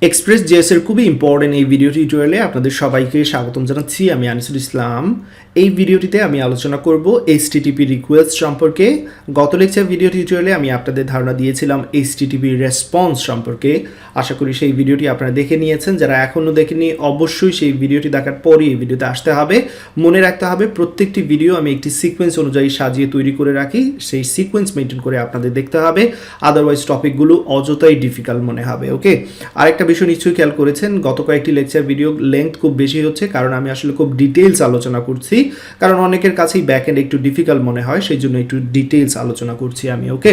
এক্সপ্রেস.js এর খুবই ইম্পর্টেন্ট এই ভিডিও টিউটোরিয়ালে আপনাদের সবাইকে স্বাগতম জানাচ্ছি। আমি আনিসুল ইসলাম। এই ভিডিওটিতে আমি আলোচনা করব HTTP রিকোয়েস্ট সম্পর্কে। গত লেকচার ভিডিও টিউটোরিয়ালে আমি আপনাদের ধারণা দিয়েছিলাম HTTP রেসপন্স সম্পর্কে। আশা করি সেই ভিডিওটি আপনারা দেখে নিয়েছেন। যারা এখনও দেখেনি অবশ্যই সেই ভিডিওটি দেখার পরই এই ভিডিওতে আসতে হবে। মনে রাখতে হবে প্রত্যেকটি ভিডিও আমি একটি সিকোয়েন্স অনুযায়ী সাজিয়ে তৈরি করে রাখি, সেই সিকোয়েন্স মেনটেন করে আপনাদের দেখতে হবে, আদারওয়াইজ টপিকগুলো অযথাই ডিফিকাল্ট মনে হবে। ওকে, আরেকটা বিষয় নিশ্চয়ই খেয়াল করেছেন, গত কয়েকটি লেকচার ভিডিও লেন্থ খুব বেশি হচ্ছে, কারণ আমি আসলে খুব ডিটেইলস আলোচনা করছি, কারণ অনেকের কাছেই ব্যাক এন্ড একটু ডিফিকাল্ট মনে হয়, সেই জন্য একটু ডিটেইলস আলোচনা করছি আমি। ওকে,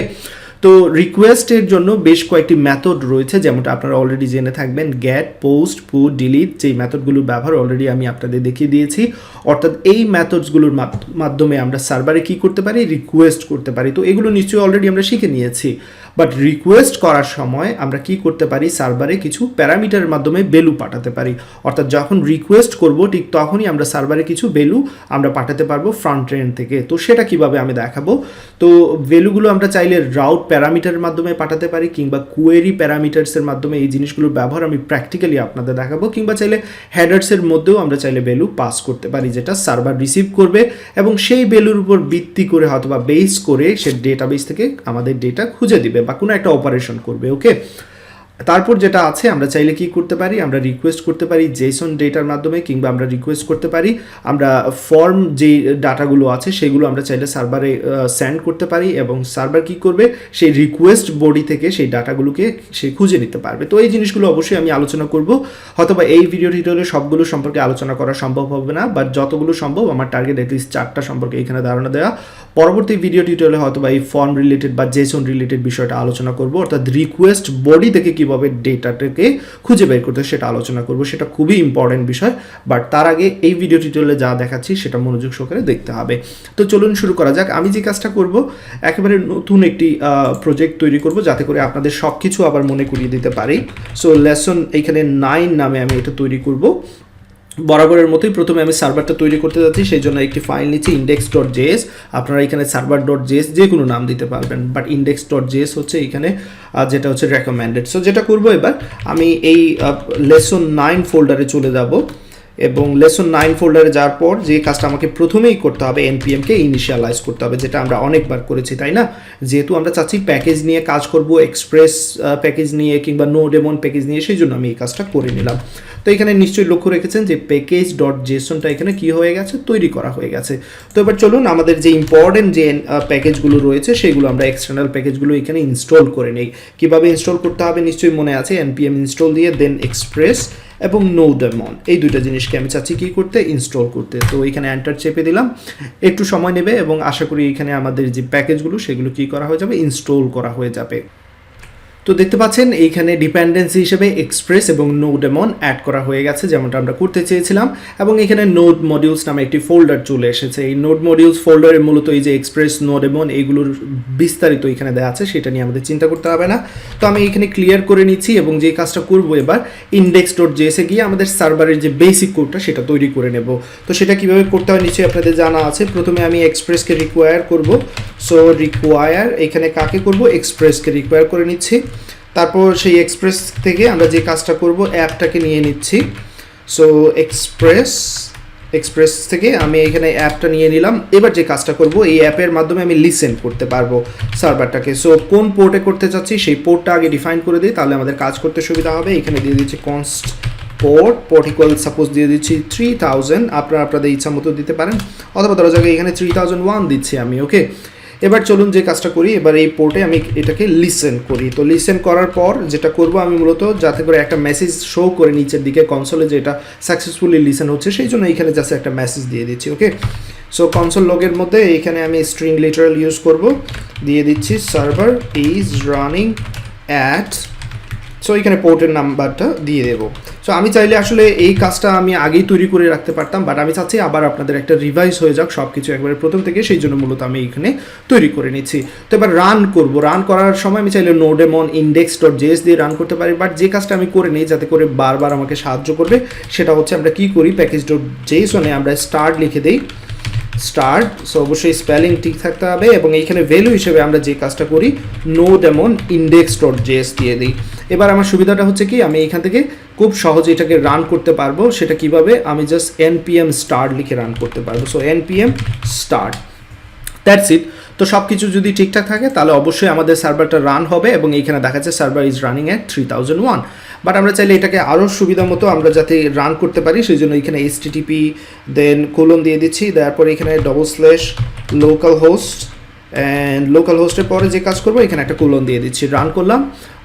তো রিকোয়েস্টের জন্য বেশ কয়েকটি মেথড রয়েছে, যেমনটা আপনারা অলরেডি জেনে থাকবেন। গেট, পোস্ট, পুট, ডিলিট, যেই মেথডগুলোর ব্যবহার অলরেডি আমি আপনাদের দেখিয়ে দিয়েছি। অর্থাৎ এই মেথডসগুলোর মাধ্যমে আমরা সার্ভারে কি করতে পারি, রিকোয়েস্ট করতে পারি। তো এগুলো নিশ্চয়ই অলরেডি আমরা শিখে নিয়েছি। বাট রিকোয়েস্ট করার সময় আমরা কি করতে পারি, সার্ভারে কিছু প্যারামিটারের মাধ্যমে ভ্যালু পাঠাতে পারি। অর্থাৎ যখন রিকোয়েস্ট করব ঠিক তখনই আমরা সার্ভারে কিছু ভ্যালু আমরা পাঠাতে পারবো ফ্রন্ট এন্ড থেকে। তো সেটা কিভাবে আমি দেখাবো। তো ভ্যালুগুলো আমরা চাইলে রাউট প্যারামিটারের মাধ্যমে পাঠাতে পারি, কিংবা কোয়েরি প্যারামিটারসের মাধ্যমে এই জিনিসগুলোর ব্যবহার আমি প্র্যাকটিক্যালি আপনাদের দেখাবো, কিংবা চাইলে হেডার্সের মধ্যেও আমরা চাইলে ভ্যালু পাস করতে পারি, যেটা সার্ভার রিসিভ করবে এবং সেই ভ্যালুর উপর ভিত্তি করে হয়তো বা বেস করে সে ডেটাবেস থেকে আমাদের ডেটা খুঁজে দিবে বা কোনো একটা অপারেশন করবে। ওকে, তারপর যেটা আছে, আমরা চাইলে কি করতে পারি, আমরা রিকোয়েস্ট করতে পারি জেসন ডেটার মাধ্যমে, কিংবা আমরা রিকোয়েস্ট করতে পারি আমরা ফর্ম যে ডাটাগুলো আছে সেগুলো আমরা চাইলে সার্ভারে সেন্ড করতে পারি, এবং সার্ভার কি করবে, সেই রিকোয়েস্ট বডি থেকে সেই ডাটাগুলোকে সে খুঁজে নিতে পারবে। তো এই জিনিসগুলো অবশ্যই আমি আলোচনা করব, হয়তো বা এই ভিডিও টিউটোরিয়ালে সবগুলো সম্পর্কে আলোচনা করা সম্ভব হবে না, বাট যতগুলো সম্ভব আমার টার্গেট অ্যাটলিস্ট 4টা সম্পর্কে এখানে ধারণা দেওয়া। পরবর্তী ভিডিও টিউটোরিয়ালে হয়তো বা এই ফর্ম রিলেটেড বা জেসন রিলেটেড বিষয়টা আলোচনা করব, অর্থাৎ রিকোয়েস্ট বডি থেকে কিভাবে ডেটাটাকে খুঁজে বের করতে সেটা আলোচনা করব। সেটা খুবই ইম্পর্টেন্ট বিষয়, বাট তার আগে এই ভিডিও টিউটোরিয়ালে যা দেখাচ্ছি সেটা মনোযোগ সহকারে দেখতে হবে। তো চলুন শুরু করা যাক। আমি যে কাজটা করব, একেবারে নতুন একটি প্রজেক্ট তৈরি করব, যাতে করে আপনাদের সব কিছু আবার মনে করিয়ে দিতে পারি। সো লেসন এইখানে 9 নামে আমি এটা তৈরি করব। বরাবরের মতোই প্রথমে আমি সার্ভারটা তৈরি করতে যাচ্ছি, সেই জন্য একটি ফাইল নিচ্ছি index.js। আপনারা এখানে server.js যে কোনো নাম দিতে পারবেন, বাট index.js হচ্ছে এখানে যেটা হচ্ছে রেকমেন্ডেড। সো যেটা করব, এবার আমি এই লেসন 9 ফোল্ডারে চলে যাব, এবং লেসন 9 ফোল্ডারে যাওয়ার পর যে কাজটা আমাকে প্রথমেই করতে হবে, npmকে ইনিশিয়ালাইজ করতে হবে, যেটা আমরা অনেকবার করেছি, তাই না? যেহেতু আমরা চাচ্ছি প্যাকেজ নিয়ে কাজ করব, এক্সপ্রেস প্যাকেজ নিয়ে কিংবা নোডেমন প্যাকেজ নিয়ে, সেই জন্য আমি এই কাজটা করে নিলাম। তো এখানে নিশ্চয়ই লক্ষ্য রেখেছেন যে প্যাকেজ.json এখানে কি হয়ে গেছে, তৈরি করা হয়ে গেছে। তো এবার চলুন আমাদের যে ইম্পর্টেন্ট যে প্যাকেজগুলো রয়েছে সেগুলো আমরা এক্সটার্নাল প্যাকেজগুলো এখানে ইনস্টল করে নেই। কীভাবে ইনস্টল করতে হবে নিশ্চয়ই মনে আছে, npm ইনস্টল দিয়ে দেন এক্সপ্রেস এবং নোডেমন, এই দুইটা জিনিসকে আমি চাচ্ছি কি করতে, ইনস্টল করতে। তো এখানে এন্টার চেপে দিলাম, একটু সময় নেবে এবং আশা করি এখানে আমাদের যে প্যাকেজগুলো সেগুলো কি করা হয়ে যাবে, ইনস্টল করা হয়ে যাবে। তো দেখতে পাচ্ছেন এইখানে ডিপেন্ডেন্সি হিসেবে এক্সপ্রেস এবং নোডেমন অ্যাড করা হয়ে গেছে, যেমনটা আমরা করতে চেয়েছিলাম, এবং এখানে নোড মডিউলস নামে একটি ফোল্ডার চলে এসেছে। এই নোড মডিউলস ফোল্ডারে মূলত এই যে এক্সপ্রেস, নোডেমন এইগুলোর বিস্তারিত এখানে দেওয়া আছে, সেটা নিয়ে আমাদের চিন্তা করতে হবে না। তো আমি এখানে ক্লিয়ার করে নিচ্ছি, এবং যে কাজটা করব এবার index.js এ গিয়ে আমাদের সার্ভারের যে বেসিক কোডটা সেটা তৈরি করে নেব। তো সেটা কিভাবে করতে হয় নিশ্চয়ই আপনাদের জানা আছে। প্রথমে আমি এক্সপ্রেসকে রিকোয়ার করব। সো রিকোয়ার এখানে কাকে করব, এক্সপ্রেসকে রিকোয়ার করে নিচ্ছি। তারপর সেই এক্সপ্রেস থেকে আমরা যে কাজটা করব, অ্যাপটাকে নিয়ে নিচ্ছি। সো এক্সপ্রেস থেকে আমি এখানে অ্যাপটা নিয়ে নিলাম। এবার যে কাজটা করব, এই অ্যাপের মাধ্যমে আমি লিসেন করতে পারবো সার্ভারটাকে। সো কোন পোর্টে করতে চাচ্ছি সেই পোর্টটা আগে ডিফাইন করে দিই, তাহলে আমাদের কাজ করতে সুবিধা হবে। এখানে দিয়ে দিচ্ছি কনস্ট পোর্ট ইকুয়াল সাপোজ দিয়ে দিচ্ছি 3000, আপনারা আপনাদের ইচ্ছা মতো দিতে পারেন, অথবা ধরো জায়গায় এখানে 3001 দিচ্ছি আমি। ওকে, এবার চলুন যে কাজটা করি, এবার এই পোর্টে আমি এটাকে লিসেন করি। তো লিসেন করার পর যেটা করব আমি মূলত, যাতে করে একটা মেসেজ শো করে নিচের দিকে কনসোলে যে এটা সাকসেসফুলি লিসেন হচ্ছে, সেই জন্য এইখানে জাস্ট একটা মেসেজ দিয়ে দিচ্ছি। ওকে, সো কনসোল লগের মধ্যে এইখানে আমি স্ট্রিং লিটারাল ইউজ করব, দিয়ে দিচ্ছি server is running at, so এখানে পোর্টের নাম্বারটা দিয়ে দেবো। সো আমি চাইলে আসলে এই কাজটা আমি আগেই তৈরি করে রাখতে পারতাম, বাট আমি চাচ্ছি আবার আপনাদের একটা রিভাইজ হয়ে যাক সব কিছু একবারে প্রথম থেকে, সেই জন্য মূলত আমি এখানে তৈরি করে নিচ্ছি। তো এবার রান করব। রান করার সময় আমি চাইলে নোডেমন index.js দিয়ে রান করতে পারি, বাট যে কাজটা আমি করে নিই যাতে করে বারবার আমাকে সাহায্য করবে, সেটা হচ্ছে আমরা কি করি, প্যাকেজ.json এ আমরা স্টার্ট লিখে দিই, স্টার্ট। সো অবশ্যই স্পেলিং ঠিক থাকতে হবে এবং এইখানে ভ্যালু হিসেবে আমরা যে কাজটা করি নোড এমন index.js দিয়ে দিই। এবার আমার সুবিধাটা হচ্ছে কি আমি এখান থেকে খুব সহজে এটাকে রান করতে পারবো। সেটা কিভাবে, আমি জাস্ট npm start লিখে রান করতে পারবো। So npm start, that's it. তো সব কিছু যদি ঠিকঠাক থাকে তাহলে অবশ্যই আমাদের সার্ভারটা রান হবে এবং এইখানে দেখা যাচ্ছে server is running at 3001। But আমরা চাইলে এটাকে আরও সুবিধা মতো আমরা যাতে রান করতে পারি সেই জন্য এখানে http দেন কোলন দিয়ে দিচ্ছি, তারপরে এখানে লোকাল হোস্ট অ্যান্ড লোকাল হোস্টের পরে যে কাজ করবো এখানে একটা কোলন দিয়ে দিচ্ছি, রান করলাম,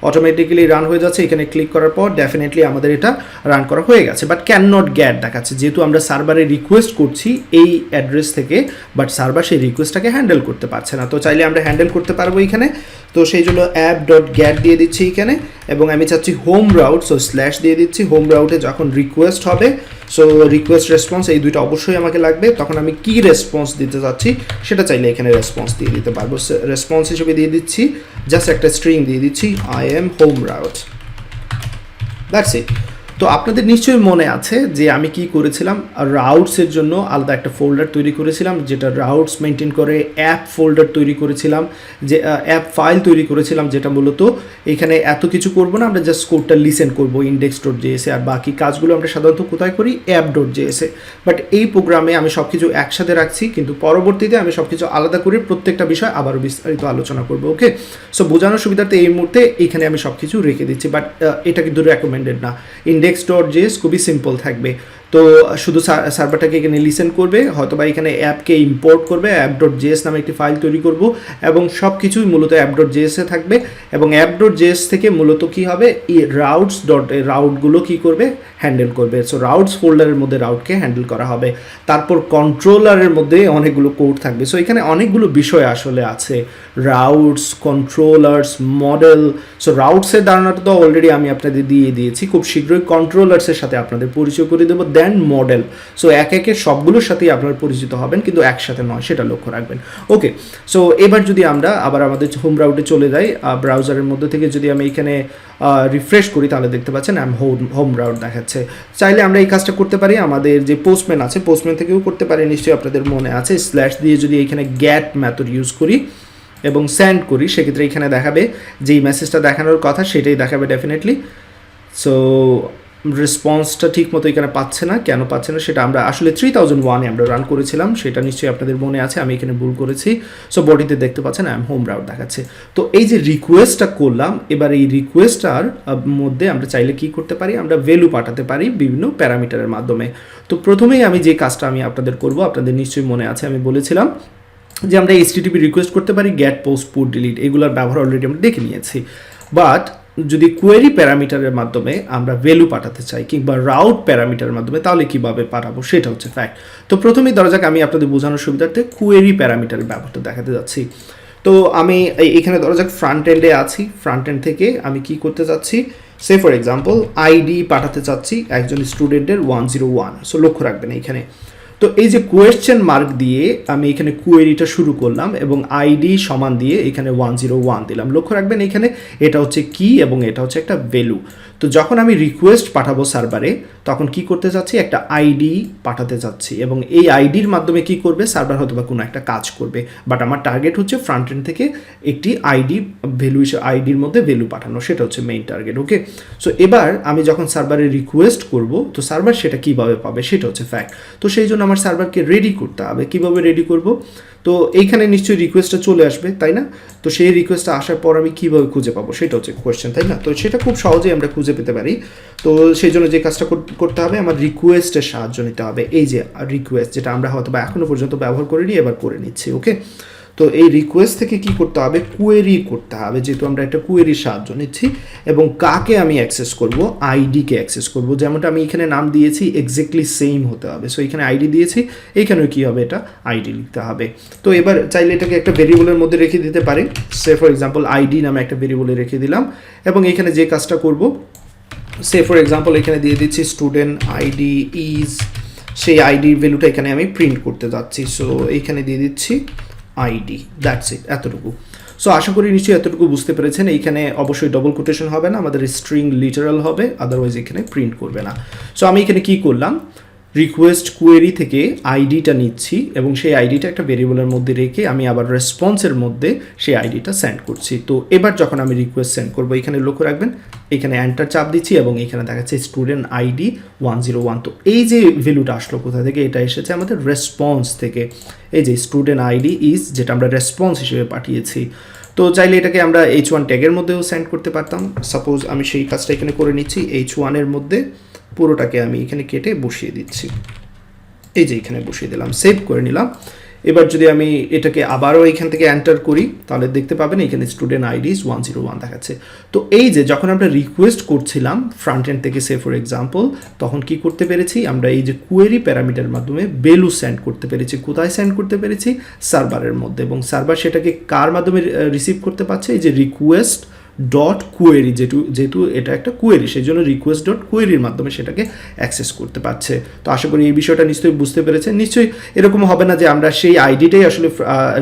অটোমেটিক্যালি রান হয়ে যাচ্ছে। এখানে ক্লিক করার পর ডেফিনেটলি আমাদের এটা রান করা হয়ে গেছে। বাট ক্যান নট গেট দেখাচ্ছে, যেহেতু আমরা সার্ভারে রিকোয়েস্ট করছি এই অ্যাড্রেস থেকে, বাট সার্ভার সেই রিকোয়েস্টটাকে হ্যান্ডেল করতে পারছে না। তো চাইলে আমরা হ্যান্ডেল করতে পারবো এখানে। তো সেই জন্য app.get দিয়ে দিচ্ছি এখানে এবং আমি চাচ্ছি হোম রাউট, সো স্ল্যাশ দিয়ে দিচ্ছি। হোম রাউটে যখন রিকোয়েস্ট হবে, সো রিকোয়েস্ট রেসপন্স এই দুইটা অবশ্যই আমাকে লাগবে। তখন আমি কি রেসপন্স দিতে চাচ্ছি সেটা চাইলে এখানে রেসপন্স দিয়ে দিতে পারবো। রেসপন্স হিসেবে দিয়ে দিচ্ছি জাস্ট একটা স্ট্রিং দিয়ে দিচ্ছি I am home route, that's it. তো আপনাদের নিশ্চয়ই মনে আছে যে আমি কি করেছিলাম, রাউটসের জন্য আলাদা একটা ফোল্ডার তৈরি করেছিলাম যেটা রাউটস মেনটেন করে, অ্যাপ ফোল্ডার তৈরি করেছিলাম, যে অ্যাপ ফাইল তৈরি করেছিলাম যেটা মূলত এখানে এত কিছু করবো না, আমরা জাস্ট কোডটা লিসেন করবো index.js আর বাকি কাজগুলো আমরা সাধারণত কোথায় করি app.js। বাট এই প্রোগ্রামে আমি সব কিছু একসাথে রাখছি, কিন্তু পরবর্তীতে আমি সব কিছু আলাদা করে প্রত্যেকটা বিষয় আবারও বিস্তারিত আলোচনা করবো। ওকে, সো বোঝানোর সুবিধার্থে এই মুহূর্তে এখানে আমি সব কিছু রেখে দিচ্ছি, বাট এটা কিন্তু রেকমেন্ডেড না। index.js খুবই সিম্পল থাকবে। তো শুধু সার্ভারটাকে এখানে লিসেন করবে, হয়তো বা এখানে অ্যাপকে ইম্পোর্ট করবে, app.js নামে একটি ফাইল তৈরি করব এবং সব কিছুই মূলত app.js এ থাকবে এবং app.js থেকে মূলত কি হবে রাউটগুলো কি করবে, হ্যান্ডেল করবে। সো রাউটস ফোল্ডারের মধ্যে রাউটকে হ্যান্ডেল করা হবে। তারপর কন্ট্রোলারের মধ্যে অনেকগুলো কোড থাকবে। সো এখানে অনেকগুলো বিষয় আসলে আছে, রাউটস, কন্ট্রোলার্স, মডেল। সো রাউটসের ধারণাটা তো অলরেডি আমি আপনাদের দিয়ে দিয়েছি, খুব শীঘ্রই কন্ট্রোলার্সের সাথে আপনাদের পরিচয় করে দেবো, দেন মডেল। সো এক একে সবগুলোর সাথেই আপনারা পরিচিত হবেন, কিন্তু একসাথে নয়, সেটা লক্ষ্য রাখবেন। ওকে, সো এবার যদি আমরা আবার আমাদের হোম রাউটে চলে যাই, ব্রাউজারের মধ্যে থেকে যদি আমি এখানে রিফ্রেশ করি তাহলে দেখতে পাচ্ছেন হোম রাউট দেখাচ্ছে। চাইলে আমরা এই কাজটা করতে পারি, আমাদের যে পোস্টম্যান আছে পোস্টম্যান থেকেও করতে পারি, নিশ্চয়ই আপনাদের মনে আছে। স্ল্যাশ দিয়ে যদি এখানে গ্যাট মেথড ইউজ করি এবং সেন্ড করি, সেক্ষেত্রে এখানে দেখাবে যেই মেসেজটা দেখানোর কথা সেটাই দেখাবে ডেফিনেটলি। সো রেসপন্সটা ঠিক মতো এখানে পাচ্ছে না, কেন পাচ্ছে না সেটা আমরা আসলে 3001-এ আমরা রান করেছিলাম, সেটা নিশ্চয়ই আপনাদের মনে আছে, আমি এখানে ভুল করেছি। সো বডিতে দেখতে পাচ্ছেন আই এম হোম রাউট দেখাচ্ছে। তো এই যে রিকোয়েস্টটা করলাম, এবার এই রিকোয়েস্টটার মধ্যে আমরা চাইলে কি করতে পারি, আমরা ভ্যালু পাঠাতে পারি বিভিন্ন প্যারামিটারের মাধ্যমে। তো প্রথমেই আমি যে কাজটা আমি আপনাদের করব, আপনাদের নিশ্চয়ই মনে আছে আমি বলেছিলাম যে আমরা HTTP রিকোয়েস্ট করতে পারি, গেট, পোস্ট, পুট, ডিলিট, এগুলোর ব্যবহার অলরেডি আমরা দেখে নিয়েছি। বাট যদি কোয়েরি প্যারামিটারের মাধ্যমে আমরা ভ্যালু পাঠাতে চাই কিংবা রাউট প্যারামিটারের মাধ্যমে, তাহলে কিভাবে পাঠাবো সেটা হচ্ছে ফ্যাক্ট। তো প্রথমেই ধরা যাক আমি আপনাদের বোঝানোর সুবিধার্থে কোয়েরি প্যারামিটারের ব্যবহারটা দেখাতে যাচ্ছি। তো আমি এখানে ধরা যাক ফ্রন্ট এন্ডে আছি, ফ্রন্ট এন্ড থেকে আমি কি করতে চাচ্ছি, সে ফর এক্সাম্পল আইডি পাঠাতে চাচ্ছি একজন স্টুডেন্টের 101। সো লক্ষ্য রাখবেন এইখানে, তো এই যে কোয়েশ্চেন মার্ক দিয়ে আমি এখানে কোয়েরিটা শুরু করলাম এবং আইডি সমান দিয়ে এখানে 101 দিলাম। লক্ষ্য রাখবেন এখানে এটা হচ্ছে কি এবং এটা হচ্ছে একটা ভ্যালু। তো যখন আমি রিকোয়েস্ট পাঠাবো সার্ভারে, তখন কি করতে চাচ্ছি, একটা আইডি পাঠাতে চাচ্ছি এবং এই আইডির মাধ্যমে কি করবে, সার্ভার হয়তো বা কোনো একটা কাজ করবে। বাট আমার টার্গেট হচ্ছে ফ্রন্ট এন্ড থেকে একটি আইডি ভ্যালু হিসেবে আইডির মধ্যে ভ্যালু পাঠানো, সেটা হচ্ছে মেইন টার্গেট। ওকে, সো এবার আমি যখন সার্ভারে রিকোয়েস্ট করব, তো সার্ভার সেটা কিভাবে পাবে সেটা হচ্ছে ফ্যাক্ট। তো সেই জন্য আমার সার্ভারকে রেডি করতে হবে। কিভাবে রেডি করব, তো এইখানে নিশ্চয়ই রিকোয়েস্টটা চলে আসবে, তাই না? তো সেই রিকোয়েস্টটা আসার পর আমি কীভাবে খুঁজে পাবো সেটা হচ্ছে কোয়েশ্চেন, তাই না? তো সেটা খুব সহজেই আমরা খুঁজে পেতে পারি। তো সেই জন্য যে কাজটা করতে হবে, আমার রিকোয়েস্টের সাহায্য নিতে হবে। এই যে রিকোয়েস্ট, যেটা আমরা হয়তো বা এখনও পর্যন্ত ব্যবহার করিনি, এবার করে নিচ্ছি। ওকে, তো এই রিকোয়েস্ট থেকে কি করতে হবে, কোয়েরি করতে হবে, যেহেতু আমরা একটা কোয়েরির সাহায্য নিচ্ছি। এবং কাকে আমি অ্যাক্সেস করব, আইডিকে অ্যাক্সেস করব। যেমনটা আমি এখানে নাম দিয়েছি এক্স্যাক্টলি সেম হতে হবে। সো এখানে আইডি দিয়েছি, এইখানেও কী হবে, এটা আইডি লিখতে হবে। তো এবার চাইলে এটাকে একটা ভেরিয়েবলের মধ্যে রেখে দিতে পারি, সে ফর এক্সাম্পল আইডি নামে একটা ভেরিয়েবলে রেখে দিলাম এবং এখানে যে কাজটা করব, সে ফর এক্সাম্পল এখানে দিয়ে দিচ্ছি স্টুডেন্ট আইডি ইজ, সেই আইডির ভ্যালুটা এখানে আমি প্রিন্ট করতে যাচ্ছি। সো এইখানে দিয়ে দিচ্ছি আইডি, দ্যাটস ইট, এতটুকু। সো আশা করি নিশ্চয়ই এতটুকু বুঝতে পেরেছেন। এইখানে অবশ্যই ডবল কোটেশন হবে না, আমাদের স্ট্রিং লিটারাল হবে, আদারওয়াইজ এখানে প্রিন্ট করবে না। সো আমি এখানে কি করলাম, রিকোয়েস্ট কোয়েরি থেকে আইডিটা নিচ্ছি এবং সেই আইডিটা একটা ভেরিয়েবলের মধ্যে রেখে আমি আবার রেসপন্সের মধ্যে সেই আইডিটা সেন্ড করছি। তো এবার যখন আমি রিকোয়েস্ট সেন্ড করবো, এখানে লক্ষ্য রাখবেন এখানে এন্টার চাপ দিচ্ছি এবং এখানে দেখাচ্ছে স্টুডেন্ট আইডি 101। তো এই যে ভ্যালুটা আসলো কোথা থেকে, এটা এসেছে আমাদের রেসপন্স থেকে। এই যে স্টুডেন্ট আইডি ইজ, যেটা আমরা রেসপন্স হিসেবে পাঠিয়েছি। তো চাইলে এটাকে আমরা H1 ট্যাগের মধ্যেও সেন্ড করতে পারতাম। সাপোজ আমি সেই কাজটা এখানে করে নিচ্ছি, H1 এর মধ্যে পুরোটাকে আমি এখানে কেটে বসিয়ে দিচ্ছি। এই যে এখানে বসিয়ে দিলাম, সেভ করে নিলাম। এবার যদি আমি এটাকে আবারও এখান থেকে এন্টার করি, তাহলে দেখতে পাবেন এখানে স্টুডেন্ট আইডি 101 দেখাচ্ছে। তো এই যে যখন আমরা রিকোয়েস্ট করছিলাম ফ্রন্ট এন্ড থেকে, সে ফর এক্সাম্পল, তখন কি করতে পেরেছি আমরা, এই যে কোয়েরি প্যারামিটার মাধ্যমে ভ্যালু সেন্ড করতে পেরেছি। কোথায় সেন্ড করতে পেরেছি? সার্ভারের মধ্যে। এবং সার্ভার সেটাকে কার মাধ্যমে রিসিভ করতে পারছে? এই যে রিকোয়েস্ট ডট কোয়েরি, যেহেতু এটা একটা কোয়েরি, সেই জন্য রিকোয়েস্ট ডট কোয়েরির মাধ্যমে সেটাকে অ্যাক্সেস করতে পারছে। তো আশা করি এই বিষয়টা নিশ্চয়ই বুঝতে পেরেছেন। নিশ্চয়ই এরকম হবে না যে আমরা সেই আইডিটাই আসলে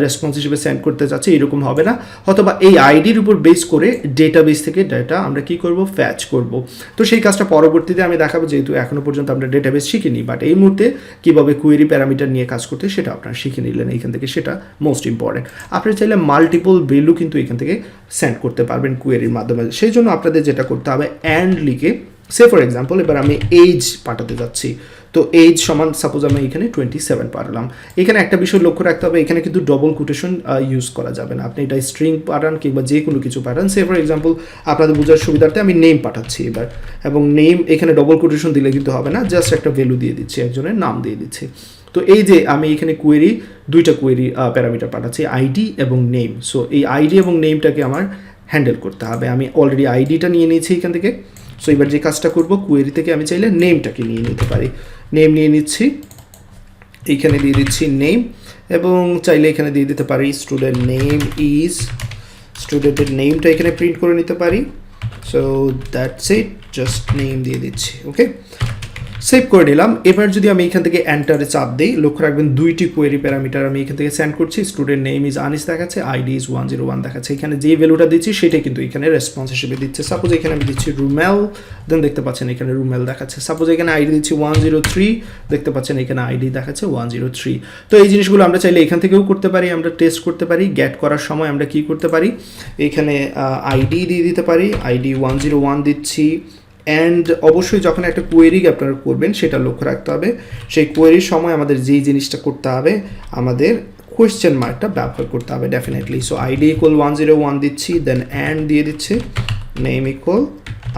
রেসপন্স হিসেবে সেন্ড করতে চাচ্ছি, এরকম হবে না। অথবা এই আইডির উপর বেস করে ডেটাবেস থেকে ডেটা আমরা কি করব, ফ্যাচ করব। তো সেই কাজটা পরবর্তীতে আমি দেখাবো, যেহেতু এখনো পর্যন্ত আমরা ডেটাবেস শিখিনি। বাট এই মুহূর্তে কীভাবে কোয়েরি প্যারামিটার নিয়ে কাজ করতে সেটা আপনারা শিখে নিলেন এইখান থেকে, সেটা মোস্ট ইম্পর্টেন্ট। আপনি চাইলে মাল্টিপল ভ্যালু কিন্তু এখান থেকে সেন্ড করতে পারবেন কোয়েরির মাধ্যমে। সেই জন্য আপনাদের যেটা করতে হবে, অ্যান্ড লিখে, সে ফর এক্সাম্পল এবার আমি এইজ পাঠাতে যাচ্ছি। তো এইজ সমান সাপোজ আমি এখানে 27 পাঠালাম। এখানে একটা বিষয় লক্ষ্য রাখতে হবে, এখানে কিন্তু ডবল কোটেশন ইউজ করা যাবে না। আপনি এটা স্ট্রিং পাঠান কিংবা যে কোনো কিছু পাঠান। সে ফর এক্সাম্পল আপনাদের বোঝার সুবিধার্থে আমি নেম পাঠাচ্ছি এবার, এবং নেম এখানে ডবল কোটেশন দিলে কিন্তু হবে না, জাস্ট একটা ভ্যালু দিয়ে দিচ্ছি, একজনের নাম দিয়ে দিচ্ছি। তো এই যে আমি এখানে কোয়েরি, দুইটা কোয়েরি প্যারামিটার পাঠাচ্ছি, আইডি এবং নেম। সো এই আইডি এবং নেমটাকে আমার হ্যান্ডেল করতে হবে। আমি অলরেডি আইডিটা নিয়ে নিয়েছি এখান থেকে। সো এবার যে কাজটা করব, কোয়েরি থেকে আমি চাইলে নেমটাকে নিয়ে নিতে পারি। নেম নিয়ে নিচ্ছি, এইখানে দিয়ে দিচ্ছি নেম, এবং চাইলে এখানে দিয়ে দিতে পারি স্টুডেন্ট নেম ইজ, স্টুডেন্টের নেমটা এখানে প্রিন্ট করে নিতে পারি। So that's it, just name দিয়ে দিচ্ছি। ওকে, সেভ করে নিলাম। এবার যদি আমি এখান থেকে এন্টারে চাপ দিই, লক্ষ্য রাখবেন দুইটি কোয়েরি প্যারামিটার আমি এখান থেকে সেন্ড করছি। স্টুডেন্ট নেম ইজ আনিস দেখাচ্ছে, আইডি ইজ 101 দেখাচ্ছে। এখানে যে ভ্যালুটা দিচ্ছি সেটাই কিন্তু এখানে রেসপন্স হিসেবে দিচ্ছে। সাপোজ এখানে আমি দিচ্ছি রুমেল, দেন দেখতে পাচ্ছেন এখানে রুমেল দেখাচ্ছে। সাপোজ এখানে আইডি দিচ্ছি 103, দেখতে পাচ্ছেন এখানে আইডি দেখাচ্ছে 103। তো এই জিনিসগুলো আমরা চাইলে এখান থেকেও করতে পারি, আমরা টেস্ট করতে পারি। গেট করার সময় আমরা কি করতে পারি, এখানে আইডি দিয়ে দিতে পারি, আইডি 101 দিচ্ছি। অ্যান্ড অবশ্যই যখন একটা কোয়েরি আপনারা করবেন সেটা লক্ষ্য রাখতে হবে, সেই কোয়েরির সময় আমাদের যেই জিনিসটা করতে হবে, আমাদের কোয়েশ্চেন মার্কটা ব্যবহার করতে হবে ডেফিনেটলি। সো আইডি ইকুয়াল 101 দিচ্ছি, দেন অ্যান্ড দিয়ে দিচ্ছে name equal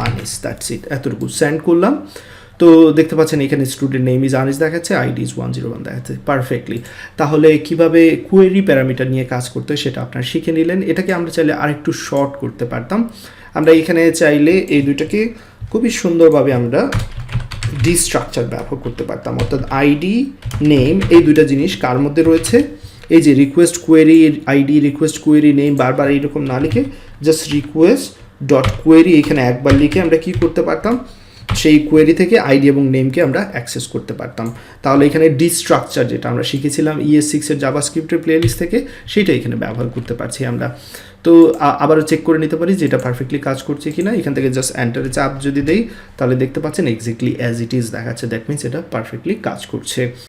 Anis, that's it. এতটুকু সেন্ড করলাম। তো দেখতে পাচ্ছেন এখানে স্টুডেন্ট নেম ইজ আনিস দেখাচ্ছে, আইডি ইজ 101 দেখাচ্ছে পারফেক্টলি। তাহলে কিভাবে কোয়েরি প্যারামিটার নিয়ে কাজ করতে হয় সেটা আপনারা শিখে নিলেন। এটাকে আমরা চাইলে আরেকটু শর্ট করতে পারতাম। আমরা এখানে চাইলে এই দুইটাকে খুবই সুন্দরভাবে আমরা ডিস্ট্রাকচার ব্যবহার করতে পারতাম। অর্থাৎ আইডি নেম এই দুইটা জিনিস কার মধ্যে রয়েছে, এই যে request query ID, request query name বারবার এইরকম না লিখে জাস্ট রিকোয়েস্ট ডট কোয়েরি এখানে একবার লিখে আমরা কি করতে পারতাম, সেই কোয়েরি থেকে আইডি এবং নেমকে আমরা অ্যাক্সেস করতে পারতাম। তাহলে এখানে ডিস্ট্রাকচার যেটা আমরা শিখেছিলাম ES6 এর জাভাস্ক্রিপ্টের প্লেলিস্ট থেকে, সেটা এখানে ব্যবহার করতে পারছি আমরা। তো আবারও চেক করে নিতে পারি যে এটা পারফেক্টলি কাজ করছে কিনা। এখান থেকে জাস্ট এন্টারে চাপ যদি দেই, তাহলে দেখতে পাচ্ছেন এক্স্যাক্টলি অ্যাজ ইট ইজ দেখাচ্ছে। দ্যাট মিনস এটা পারফেক্টলি কাজ করছে।